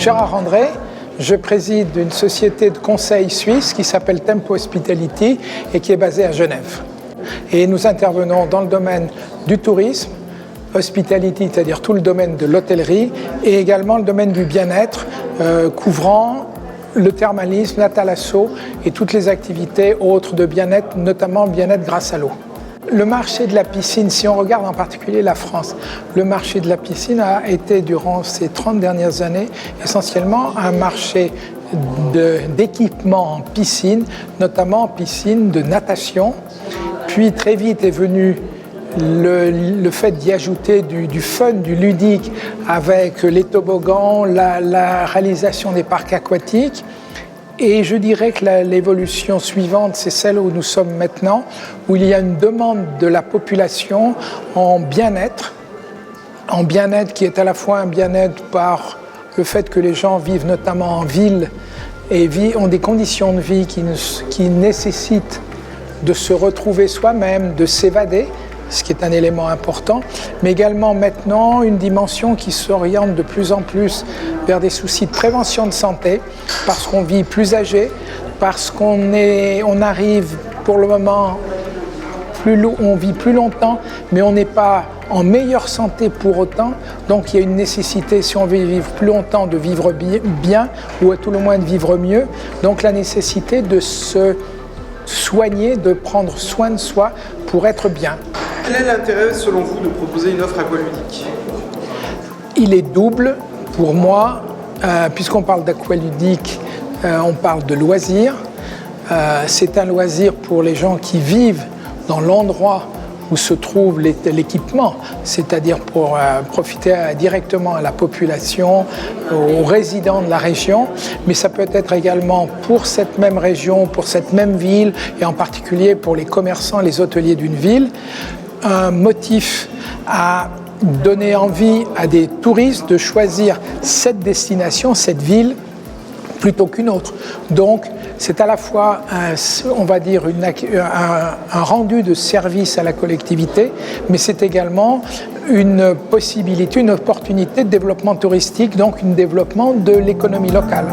Gérard André, je préside une société de conseil suisse qui s'appelle Tempo Hospitality et qui est basée à Genève. Et nous intervenons dans le domaine du tourisme, hospitality, c'est-à-dire tout le domaine de l'hôtellerie, et également le domaine du bien-être, couvrant le thermalisme, la thalasso et toutes les activités autres de bien-être, notamment le bien-être grâce à l'eau. Le marché de la piscine, si on regarde en particulier la France, le marché de la piscine a été durant ces 30 dernières années essentiellement un marché d'équipement en piscine, notamment en piscine de natation. Puis très vite est venu le fait d'y ajouter du fun, du ludique avec les toboggans, la réalisation des parcs aquatiques. Et je dirais que l'évolution suivante, c'est celle où nous sommes maintenant, où il y a une demande de la population en bien-être qui est à la fois un bien-être par le fait que les gens vivent notamment en ville et ont des conditions de vie qui nécessitent de se retrouver soi-même, de s'évader, ce qui est un élément important, mais également maintenant une dimension qui s'oriente de plus en plus vers des soucis de prévention de santé, parce qu'on vit plus âgé, parce qu'on arrive pour le moment, on vit plus longtemps, mais on n'est pas en meilleure santé pour autant, donc il y a une nécessité, si on veut vivre plus longtemps, de vivre bien, ou à tout le moins de vivre mieux, donc la nécessité de se soigner, de prendre soin de soi pour être bien. Quel est l'intérêt, selon vous, de proposer une offre aqualudique ? Il est double pour moi, puisqu'on parle d'aqualudique, on parle de loisir. C'est un loisir pour les gens qui vivent dans l'endroit où se trouve l'équipement, c'est-à-dire pour profiter directement à la population, aux résidents de la région, mais ça peut être également pour cette même région, pour cette même ville, et en particulier pour les commerçants, les hôteliers d'une ville, un motif à donner envie à des touristes de choisir cette destination, cette ville, plutôt qu'une autre. Donc, c'est à la fois, on va dire, un rendu de service à la collectivité, mais c'est également une possibilité, une opportunité de développement touristique, donc un développement de l'économie locale.